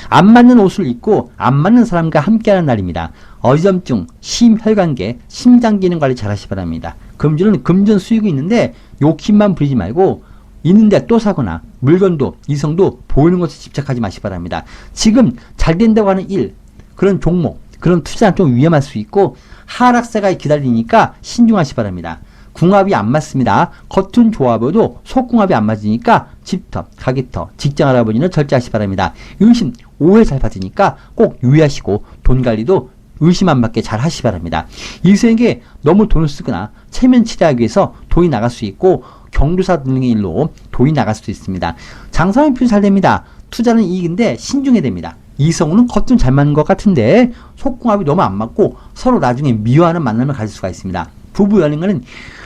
안 맞는 옷을 입고 안 맞는 사람과 함께하는 날입니다. 어지럼증, 심혈관계, 심장기능 관리 잘 하시 바랍니다. 금주는 금전 수익이 있는데 욕심만 부리지 말고 있는데 또 사거나 물건도 이성도 보이는 것에 집착하지 마시 바랍니다. 지금 잘 된다고 하는 일, 그런 종목, 그런 투자는 좀 위험할 수 있고 하락세가 기다리니까 신중하시 바랍니다. 궁합이 안 맞습니다. 겉은 좋아 보여도 속궁합이 안 맞으니까 집터, 가게터, 직장 알아보기는 절제하시 바랍니다. 의심, 오해 잘 받으니까 꼭 유의하시고 돈 관리도 의심 안 받게 잘 하시 바랍니다. 이성에게 너무 돈을 쓰거나 체면 치료하기 위해서 돈이 나갈 수 있고 경조사 등의 일로 돈이 나갈 수도 있습니다. 장사는 표현 잘 됩니다. 투자는 이익인데 신중해야 됩니다. 이성은 겉은 잘 맞는 것 같은데 속궁합이 너무 안 맞고 서로 나중에 미워하는 만남을 가질 수가 있습니다. 부부 연인과는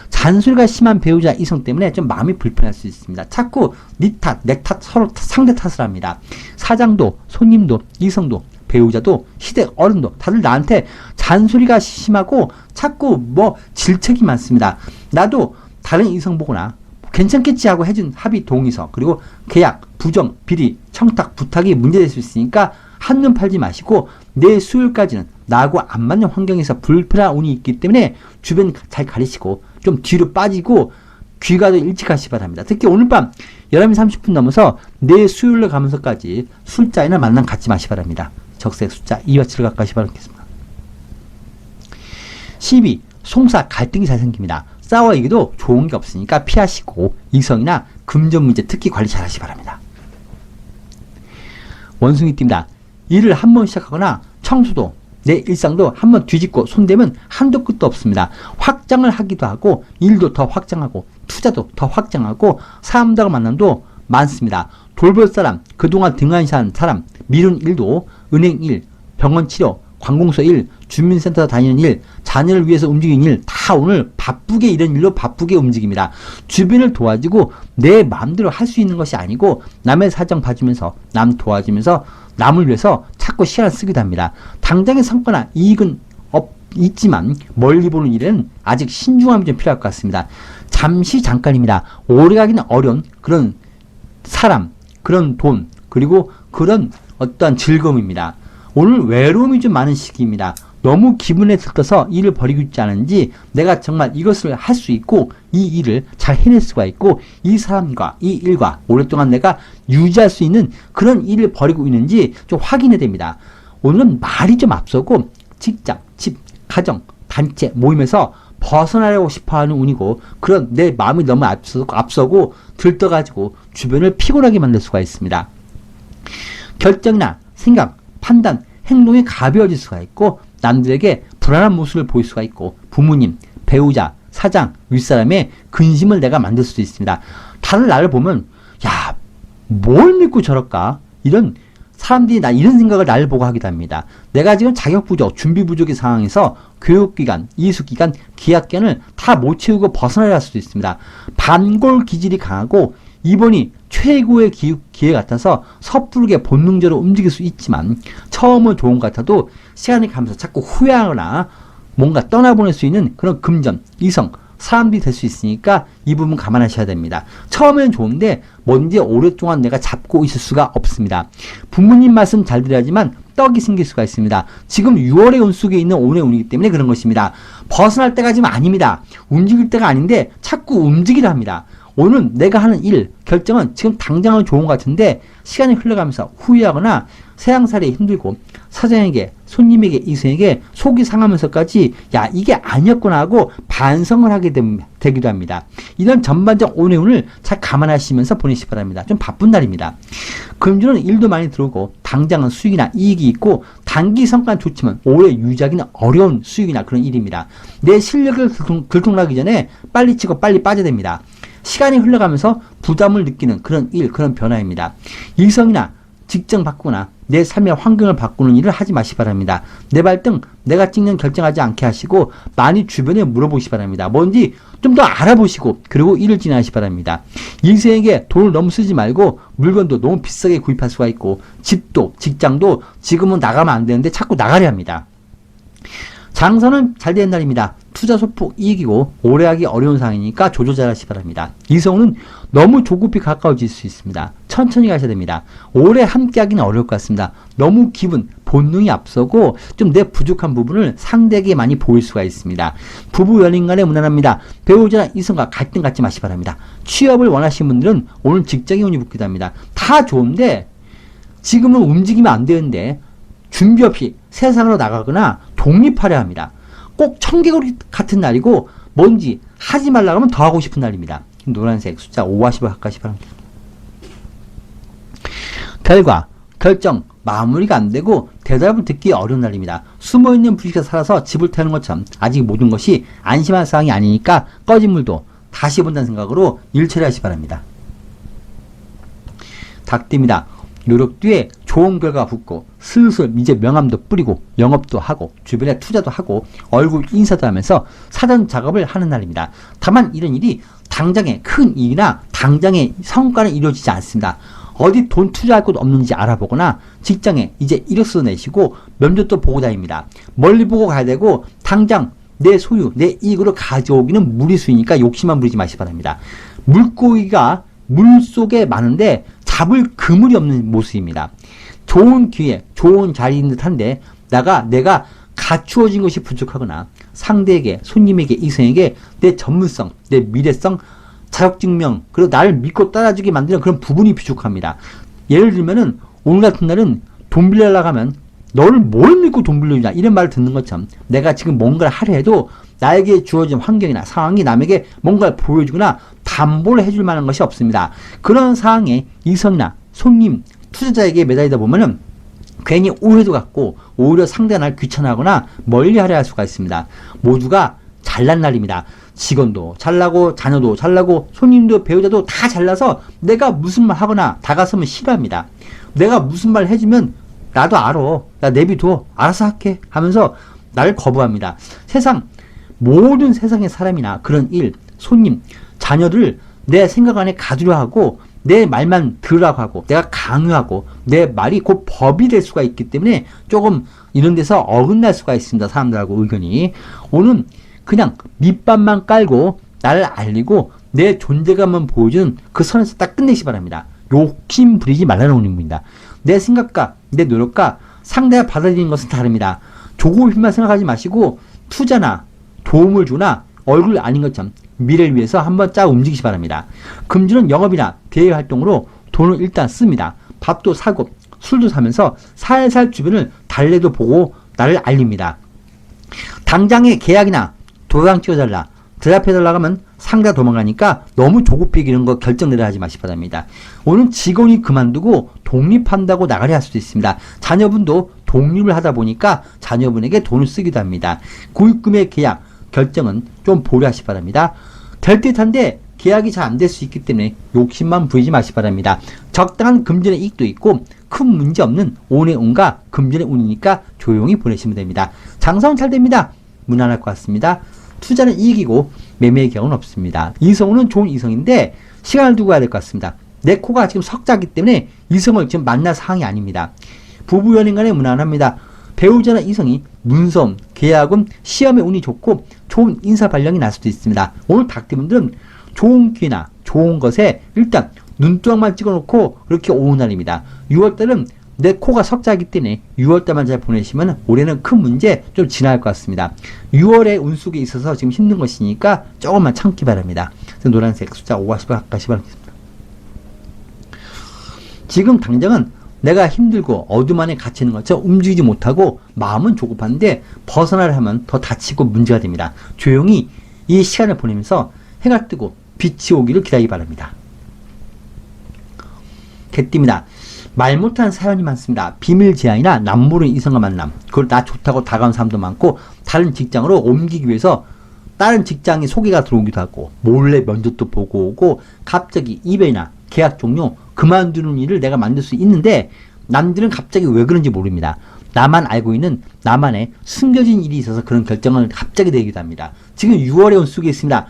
잔소리가 심한 배우자 이성 때문에 좀 마음이 불편할 수 있습니다. 자꾸 니 탓, 내 탓, 서로 상대 탓을 합니다. 사장도, 손님도, 이성도, 배우자도, 시댁 어른도 다들 나한테 잔소리가 심하고 자꾸 뭐 질책이 많습니다. 나도 다른 이성 보거나 괜찮겠지 하고 해준 합의 동의서 그리고 계약, 부정, 비리, 청탁, 부탁이 문제될 수 있으니까 한눈 팔지 마시고 내 수요일까지는 나하고 안 맞는 환경에서 불편한 운이 있기 때문에 주변 잘 가리시고 좀 뒤로 빠지고 귀가도 일찍 하시기 바랍니다. 특히 오늘 밤 11시 30분 넘어서 내 수요일로 가면서까지 술자리나 만남 갖지 마시기 바랍니다. 적색 숫자 2와 7을 갖고 가시기 바라겠습니다. 12. 송사 갈등이 잘 생깁니다. 싸워 이기도 좋은 게 없으니까 피하시고 이성이나 금전 문제 특히 관리 잘 하시기 바랍니다. 원숭이띠입니다. 일을 한번 시작하거나 청소도 내 일상도 한번 뒤집고 손대면 한도 끝도 없습니다. 확장을 하기도 하고 일도 더 확장하고 투자도 더 확장하고 사람들과 만남도 많습니다. 돌볼 사람, 그동안 등한시한 사람, 미룬 일도 은행 일, 병원 치료, 관공서 일, 주민센터 다니는 일, 자녀를 위해서 움직이는 일 다 오늘 바쁘게 이런 일로 바쁘게 움직입니다. 주변을 도와주고 내 마음대로 할 수 있는 것이 아니고 남의 사정 봐주면서 남 도와주면서 남을 위해서 자꾸 시간을 쓰기도 합니다. 당장의 성과나 이익은 있지만 멀리 보는 일에는 아직 신중함이 좀 필요할 것 같습니다. 잠시 잠깐입니다. 오래가기는 어려운 그런 사람, 그런 돈, 그리고 그런 어떠한 즐거움입니다. 오늘 외로움이 좀 많은 시기입니다. 너무 기분에 들떠서 일을 벌이고 있지 않은지 내가 정말 이것을 할 수 있고 이 일을 잘 해낼 수가 있고 이 사람과 이 일과 오랫동안 내가 유지할 수 있는 그런 일을 벌이고 있는지 좀 확인해야 됩니다. 오늘은 말이 좀 앞서고 직장, 집, 가정, 단체, 모임에서 벗어나려고 싶어하는 운이고 그런 내 마음이 너무 앞서고 들떠가지고 주변을 피곤하게 만들 수가 있습니다. 결정이나 생각, 판단, 행동이 가벼워질 수가 있고 남들에게 불안한 모습을 보일 수가 있고 부모님, 배우자, 사장, 윗사람의 근심을 내가 만들 수도 있습니다. 다들 나를 보면 야, 뭘 믿고 저럴까? 이런 사람들이 이런 생각을 나를 보고 하기도 합니다. 내가 지금 자격 부족, 준비 부족의 상황에서 교육기간, 이수기간, 계약기간을 다 못 채우고 벗어나야 할 수도 있습니다. 반골 기질이 강하고 이번이 최고의 기회 같아서 섣부르게 본능적으로 움직일 수 있지만 처음은 좋은 것 같아도 시간이 가면서 자꾸 후회하거나 뭔가 떠나보낼 수 있는 그런 금전, 이성, 사람들이 될 수 있으니까 이 부분 감안하셔야 됩니다. 처음에는 좋은데 뭔지 오랫동안 내가 잡고 있을 수가 없습니다. 부모님 말씀 잘 들어야지만 떡이 생길 수가 있습니다. 지금 6월의 운 속에 있는 온의 운이기 때문에 그런 것입니다. 벗어날 때가 지금 아닙니다. 움직일 때가 아닌데 자꾸 움직이려 합니다. 오늘 내가 하는 일, 결정은 지금 당장은 좋은 것 같은데 시간이 흘러가면서 후회하거나 세상살이 힘들고 사장에게, 손님에게, 이성에게 속이 상하면서까지 야 이게 아니었구나 하고 반성을 하게 되기도 합니다. 이런 전반적 온의 운을 잘 감안하시면서 보내시기 바랍니다. 좀 바쁜 날입니다. 금주는 일도 많이 들어오고 당장은 수익이나 이익이 있고 단기 성과는 좋지만 오래 유지하기는 어려운 수익이나 그런 일입니다. 내 실력을 들통나기 전에 빨리 치고 빨리 빠져야 됩니다. 시간이 흘러가면서 부담을 느끼는 그런 일, 그런 변화입니다. 일성이나 직장 바꾸거나 내 삶의 환경을 바꾸는 일을 하지 마시기 바랍니다. 내 발등 내가 찍는 결정하지 않게 하시고 많이 주변에 물어보시기 바랍니다. 뭔지 좀 더 알아보시고 그리고 일을 진행하시기 바랍니다. 일생에게 돈을 너무 쓰지 말고 물건도 너무 비싸게 구입할 수가 있고 집도 직장도 지금은 나가면 안 되는데 자꾸 나가려 합니다. 장사는 잘 되는 날입니다. 투자 소폭 이익이고 오래 하기 어려운 상황이니까 조절 잘 하시기 바랍니다. 이성은 너무 조급히 가까워질 수 있습니다. 천천히 가셔야 됩니다. 오래 함께 하기는 어려울 것 같습니다. 너무 기분, 본능이 앞서고 좀 내 부족한 부분을 상대에게 많이 보일 수가 있습니다. 부부 연인 간에 무난합니다. 배우자나 이성과 갈등 갖지 마시기 바랍니다. 취업을 원하시는 분들은 오늘 직장에 운이 붙기도 합니다. 다 좋은데 지금은 움직이면 안 되는데 준비 없이 세상으로 나가거나 독립하려 합니다. 꼭 청개구리 같은 날이고 뭔지 하지 말라고 하면 더 하고 싶은 날입니다. 노란색 숫자 5 하시고 가까이 바랍니다. 결과, 결정, 마무리가 안 되고 대답을 듣기 어려운 날입니다. 숨어있는 불씨가 살아서 집을 태우는 것처럼 아직 모든 것이 안심한 상황이 아니니까 꺼진 물도 다시 본다는 생각으로 일 처리하시기 바랍니다. 닭띠입니다. 노력 뒤에 좋은 결과가 붙고 슬슬 이제 명함도 뿌리고 영업도 하고 주변에 투자도 하고 얼굴 인사도 하면서 사전 작업을 하는 날입니다. 다만 이런 일이 당장의 큰 일이나 당장의 성과는 이루어지지 않습니다. 어디 돈 투자할 곳 없는지 알아보거나 직장에 이제 이력서 내시고 면접도 보고 다닙니다. 멀리 보고 가야 되고 당장 내 소유, 내 이익으로 가져오기는 무리수이니까 욕심만 부리지 마시기 바랍니다. 물고기가 물속에 많은데 잡을 그물이 없는 모습입니다. 좋은 기회, 좋은 자리인 듯한데 내가 갖추어진 것이 부족하거나 상대에게, 손님에게, 이성에게 내 전문성, 내 미래성, 자격증명, 그리고 나를 믿고 따라주게 만드는 그런 부분이 부족합니다. 예를 들면은 오늘 같은 날은 돈 빌려려고 하면 너를 뭘 믿고 돈 빌려주냐 이런 말을 듣는 것처럼 내가 지금 뭔가를 하려 해도 나에게 주어진 환경이나 상황이 남에게 뭔가를 보여주거나 담보를 해줄 만한 것이 없습니다. 그런 상황에 이성이나 손님, 투자자에게 매달리다 보면은 괜히 오해도 갖고 오히려 상대가 날 귀찮아하거나 멀리하려 할 수가 있습니다. 모두가 잘난 날입니다. 직원도 잘나고 자녀도 잘나고 손님도 배우자도 다 잘나서 내가 무슨 말 하거나 다가서면 싫어합니다. 내가 무슨 말 해주면 나도 알아. 나 내비둬. 알아서 할게. 하면서 나를 거부합니다. 모든 세상의 사람이나 그런 일, 손님, 자녀들 내 생각 안에 가두려 하고 내 말만 들으라고 하고 내가 강요하고 내 말이 곧 법이 될 수가 있기 때문에 조금 이런 데서 어긋날 수가 있습니다. 사람들하고 의견이. 오늘 그냥 밑밥만 깔고 나를 알리고 내 존재감만 보여주는 그 선에서 딱 끝내시 바랍니다. 욕심 부리지 말라는 의미입니다. 내 생각과 내 노력과 상대가 받아들이는 것은 다릅니다. 조급히만 생각하지 마시고 투자나 도움을 주나 얼굴 아닌 것처럼 미래를 위해서 한번 쫙 움직이시 바랍니다. 금주는 영업이나 대외 활동으로 돈을 일단 씁니다. 밥도 사고 술도 사면서 살살 주변을 달래도 보고 나를 알립니다. 당장의 계약이나 도장 찍어달라, 대답해달라고 하면 상대가 도망가니까 너무 조급히 이런 거 결정 내려 하지 마시기 바랍니다. 오늘 직원이 그만두고 독립한다고 나가려 할 수도 있습니다. 자녀분도 독립을 하다 보니까 자녀분에게 돈을 쓰기도 합니다. 구입금의 계약, 결정은 좀 보류하시기 바랍니다. 될 듯한데 계약이 잘 안 될 수 있기 때문에 욕심만 부리지 마시기 바랍니다. 적당한 금전의 이익도 있고 큰 문제 없는 온의 운과 금전의 운이니까 조용히 보내시면 됩니다. 장사는 잘 됩니다. 무난할 것 같습니다. 투자는 이익이고 매매의 경우는 없습니다. 이성은 좋은 이성인데 시간을 두고 가야 될 것 같습니다. 내 코가 지금 석자기 때문에 이성을 지금 만날 상황이 아닙니다. 부부 연인 간에 무난합니다. 배우자나 이성이 문서음, 계약은 시험에 운이 좋고 좋은 인사 발령이 날 수도 있습니다. 오늘 닭띠분들은 좋은 기회나 좋은 것에 일단 눈두덩만 찍어놓고 그렇게 오는 날입니다. 6월달은 내 코가 석자이기 때문에 6월달만 잘 보내시면 올해는 큰 문제 좀 지나갈 것 같습니다. 6월의 운 속에 있어서 지금 힘든 것이니까 조금만 참기 바랍니다. 노란색 숫자 5가시 바랍니다. 지금 당장은 내가 힘들고 어둠 안에 갇히는 것처럼 움직이지 못하고 마음은 조급한데 벗어나려 하면 더 다치고 문제가 됩니다. 조용히 이 시간을 보내면서 해가 뜨고 빛이 오기를 기다리기 바랍니다. 개띠입니다. 말 못하는 사연이 많습니다. 비밀 제안이나 남모르는 이성과 만남, 그걸 나 좋다고 다가온 사람도 많고 다른 직장으로 옮기기 위해서 다른 직장에 소개가 들어오기도 하고 몰래 면접도 보고 오고 갑자기 이별이나 계약 종료, 그만두는 일을 내가 만들 수 있는데 남들은 갑자기 왜 그런지 모릅니다. 나만 알고 있는 나만의 숨겨진 일이 있어서 그런 결정을 갑자기 내기도 합니다. 지금 6월에 온 속에 있습니다.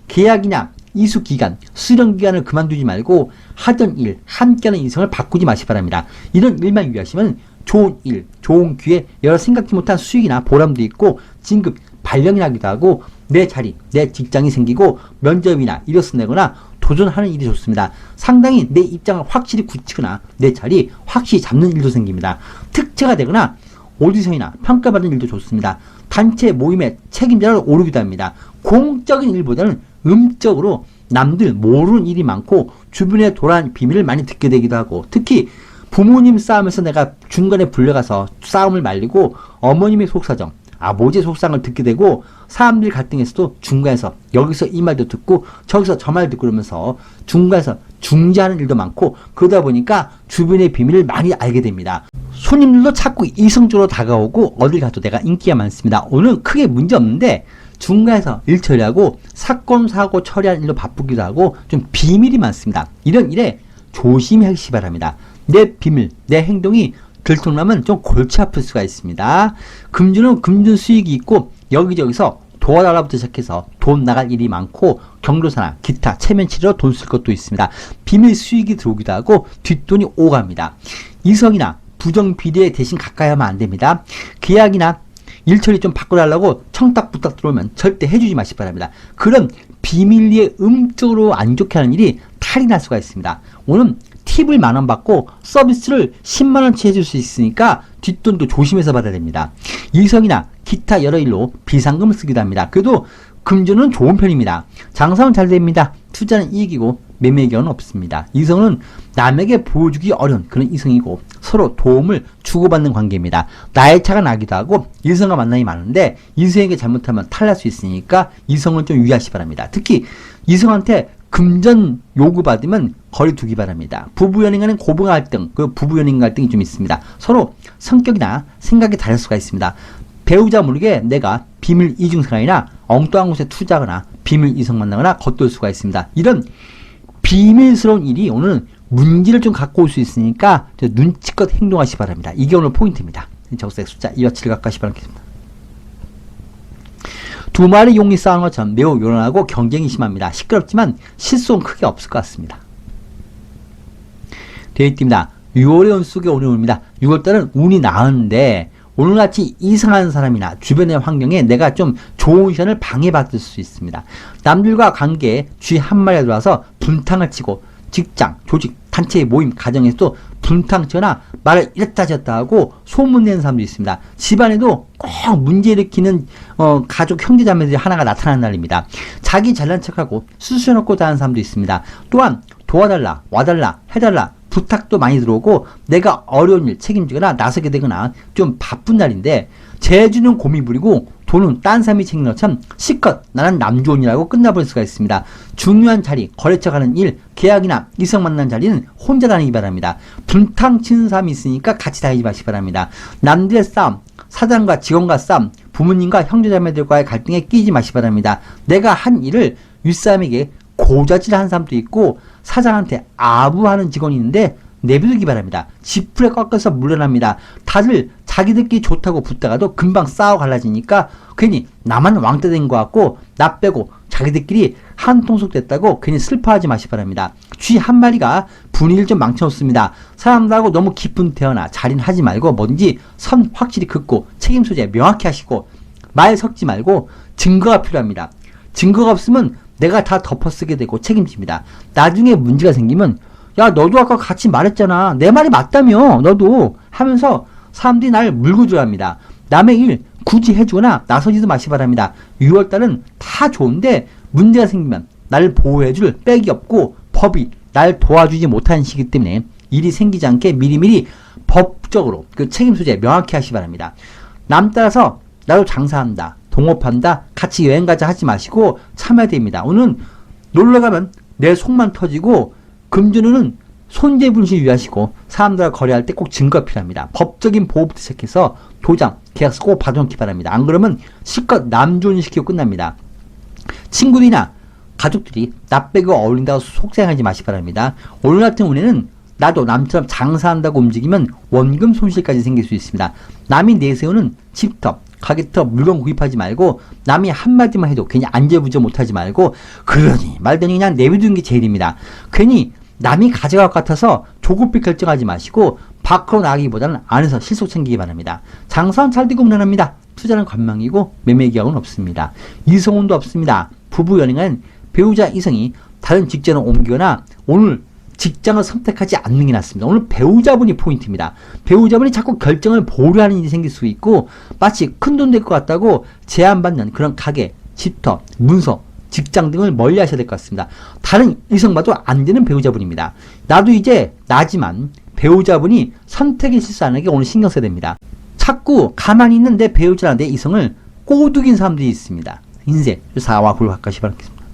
계약이나 이수기간, 수령기간을 그만두지 말고 하던 일, 함께하는 이성을 바꾸지 마시기 바랍니다. 이런 일만 유의하시면 좋은 일, 좋은 기회, 여러 생각지 못한 수익이나 보람도 있고 진급, 발령이 나기도 하고 내 자리, 내 직장이 생기고 면접이나 이력서 내거나 도전하는 일이 좋습니다. 상당히 내 입장을 확실히 굳히거나 내 자리 확실히 잡는 일도 생깁니다. 특채가 되거나 오디션이나 평가받는 일도 좋습니다. 단체 모임의 책임자로 오르기도 합니다. 공적인 일보다는 음적으로 남들 모르는 일이 많고 주변에 돌아온 비밀을 많이 듣게 되기도 하고 특히 부모님 싸움에서 내가 중간에 불려가서 싸움을 말리고 어머님의 속사정, 아버지의 속상을 듣게 되고 사람들 갈등에서도 중간에서 여기서 이 말도 듣고 저기서 저 말 듣고 그러면서 중간에서 중재하는 일도 많고 그러다 보니까 주변의 비밀을 많이 알게 됩니다. 손님들도 자꾸 이성적으로 다가오고 어딜 가도 내가 인기가 많습니다. 오늘은 크게 문제 없는데 중간에서 일 처리하고 사건 사고 처리하는 일로 바쁘기도 하고 좀 비밀이 많습니다. 이런 일에 조심히 하시기 바랍니다. 내 비밀, 내 행동이 들통나면 좀 골치 아플 수가 있습니다. 금주는 금준 수익이 있고 여기저기서 도와달라부터 시작해서 돈 나갈 일이 많고 경조사나 기타 체면치료로 돈 쓸 것도 있습니다. 비밀 수익이 들어오기도 하고 뒷돈이 오갑니다. 이성이나 부정비리에 대신 가까이 하면 안 됩니다. 계약이나 일처리 좀 바꿔달라고 청탁부탁 들어오면 절대 해주지 마시기 바랍니다. 그런 비밀리에 음적으로 안 좋게 하는 일이 탈이 날 수가 있습니다. 오늘 팁을 10,000원 받고 서비스를 10만원치 해줄 수 있으니까 뒷돈도 조심해서 받아야 됩니다. 이성이나 기타 여러 일로 비상금을 쓰기도 합니다. 그래도 금주는 좋은 편입니다. 장사는 잘 됩니다. 투자는 이익이고 매매 경우는 없습니다. 이성은 남에게 보여주기 어려운 그런 이성이고 서로 도움을 주고받는 관계입니다. 나이 차가 나기도 하고 이성과 만남이 많은데 이성에게 잘못하면 탈날 수 있으니까 이성을 좀 유의하시기 바랍니다. 특히 이성한테 금전 요구받으면 거리 두기 바랍니다. 부부연인 간의 고부 갈등, 그 부부연인 갈등이 좀 있습니다. 서로 성격이나 생각이 다를 수가 있습니다. 배우자 모르게 내가 비밀 이중생활이나 엉뚱한 곳에 투자하거나 비밀 이성 만나거나 겉돌 수가 있습니다. 이런 비밀스러운 일이 오늘 문제를 좀 갖고 올 수 있으니까 눈치껏 행동하시기 바랍니다. 이게 오늘 포인트입니다. 적색 숫자 2와 7을 갖고 가시기 바랍니다. 두 마리 용이 싸우는 것처럼 매우 요란하고 경쟁이 심합니다. 시끄럽지만 실속은 크게 없을 것 같습니다. 데이트입니다. 6월의 운 속에 오늘 운입니다. 6월달은 운이 나은데 오늘같이 이상한 사람이나 주변의 환경에 내가 좀 좋은 시간을 방해받을 수 있습니다. 남들과 관계에 쥐 한 마리가 들어와서 분탕을 치고 직장, 조직, 단체의 모임, 가정에서도 분탕치거나 말을 이랬다 저랬다 하고 소문내는 사람도 있습니다. 집안에도 꼭 문제 일으키는 가족 형제자매들이 하나가 나타나는 날입니다. 자기 잘난 척하고 수수해놓고 다니는 사람도 있습니다. 또한 도와달라, 와달라, 해달라 부탁도 많이 들어오고 내가 어려운 일 책임지거나 나서게 되거나 좀 바쁜 날인데 재주는 곰이 부리고 돈은 딴 사람이 챙기는 것처럼 실컷 나는 남 좋은 일하고 끝나버릴 수가 있습니다. 중요한 자리, 거래처 가는 일, 계약이나 이성 만난 자리는 혼자 다니기 바랍니다. 분탕 치는 사람이 있으니까 같이 다니지 마시기 바랍니다. 남들의 싸움, 사장과 직원과 싸움, 부모님과 형제자매들과의 갈등에 끼지 마시기 바랍니다. 내가 한 일을 윗사람에게 고자질하는 사람도 있고 사장한테 아부하는 직원이 있는데 내비두기 바랍니다. 지푸레 꺾여서 물러납니다. 다들 자기들끼리 좋다고 붙다가도 금방 싸워 갈라지니까 괜히 나만 왕따 된 것 같고 나 빼고 자기들끼리 한통속 됐다고 괜히 슬퍼하지 마시기 바랍니다. 쥐 한 마리가 분위기를 좀 망쳐놓습니다. 사람들하고 너무 깊은 대화나 자린 하지 말고 뭐든지 선 확실히 긋고 책임 소재 명확히 하시고 말 섞지 말고 증거가 필요합니다. 증거가 없으면 내가 다 덮어쓰게 되고 책임집니다. 나중에 문제가 생기면 야 너도 아까 같이 말했잖아. 내 말이 맞다며 너도 하면서 사람들이 날 물고 들어갑니다. 남의 일 굳이 해주거나 나서지도 마시 바랍니다. 6월달은 다 좋은데 문제가 생기면 나를 보호해줄 백이 없고 법이 날 도와주지 못하는 시기 때문에 일이 생기지 않게 미리미리 법적으로 그 책임 소재 명확히 하시기 바랍니다. 남 따라서 나도 장사한다, 동업한다, 같이 여행 가자 하지 마시고 참아야 됩니다. 오늘은 놀러 가면 내 속만 터지고 금전운은 손재분실 유의하시고 사람들과 거래할 때 꼭 증거가 필요합니다. 법적인 보호부터 시작해서 도장, 계약서 꼭 받아놓기 바랍니다. 안 그러면 실컷 남존시키고 끝납니다. 친구들이나 가족들이 나 빼고 어울린다고 속상하지 마시기 바랍니다. 오늘 같은 운에는 나도 남처럼 장사한다고 움직이면 원금 손실까지 생길 수 있습니다. 남이 내세우는 집터, 가게터 물건 구입하지 말고 남이 한마디만 해도 괜히 안절부절 못하지 말고 그러니 말더니 그냥 내비두는 게 제일입니다. 괜히 남이 가져갈 것 같아서 조급히 결정하지 마시고 밖으로 나가기보다는 안에서 실속 챙기기 바랍니다. 장사는 잘 되고 무난합니다. 투자는 관망이고 매매 기약은 없습니다. 이성운도 없습니다. 부부 연애는 배우자 이성이 다른 직장을 옮기거나 오늘 직장을 선택하지 않는 게 낫습니다. 오늘 배우자분이 포인트입니다. 배우자분이 자꾸 결정을 보류하는 일이 생길 수 있고 마치 큰돈 될 것 같다고 제안받는 그런 가게, 집터, 문서, 직장 등을 멀리 하셔야 될 것 같습니다. 다른 이성 봐도 안 되는 배우자분입니다. 나도 이제 나지만 배우자분이 선택의 실수 안 하게 오늘 신경 써야 됩니다. 자꾸 가만히 있는 내 배우자나 내 이성을 꼬드긴 사람들이 있습니다. 인생 사와 불가까시 바라겠습니다.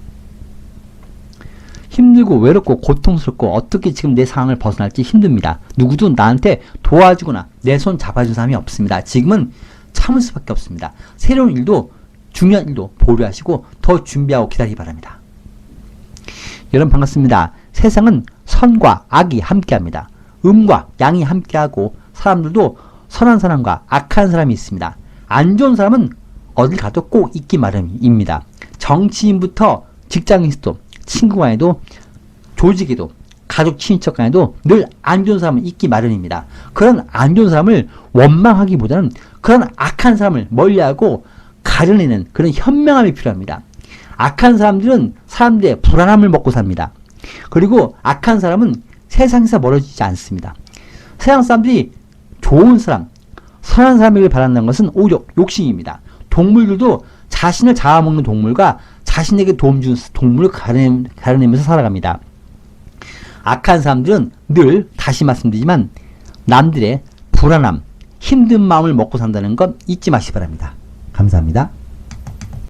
힘들고 외롭고 고통스럽고 어떻게 지금 내 상황을 벗어날지 힘듭니다. 누구도 나한테 도와주거나 내 손 잡아준 사람이 없습니다. 지금은 참을 수밖에 없습니다. 새로운 일도 중요한 일도 보류하시고 더 준비하고 기다리기 바랍니다. 여러분 반갑습니다. 세상은 선과 악이 함께합니다. 음과 양이 함께하고 사람들도 선한 사람과 악한 사람이 있습니다. 안 좋은 사람은 어딜 가도 꼭 있기 마련입니다. 정치인부터 직장인도 친구 간에도 조직에도 가족 친인척 간에도 늘 안 좋은 사람은 있기 마련입니다. 그런 안 좋은 사람을 원망하기보다는 그런 악한 사람을 멀리하고 가려내는 그런 현명함이 필요합니다. 악한 사람들은 사람들의 불안함을 먹고 삽니다. 그리고 악한 사람은 세상에서 멀어지지 않습니다. 세상 사람들이 좋은 사람, 선한 사람에게 바란다는 것은 오히려 욕심입니다. 동물들도 자신을 잡아먹는 동물과 자신에게 도움 주는 동물을 가려내면서 살아갑니다. 악한 사람들은 늘 다시 말씀드리지만 남들의 불안함, 힘든 마음을 먹고 산다는 건 잊지 마시기 바랍니다. 감사합니다.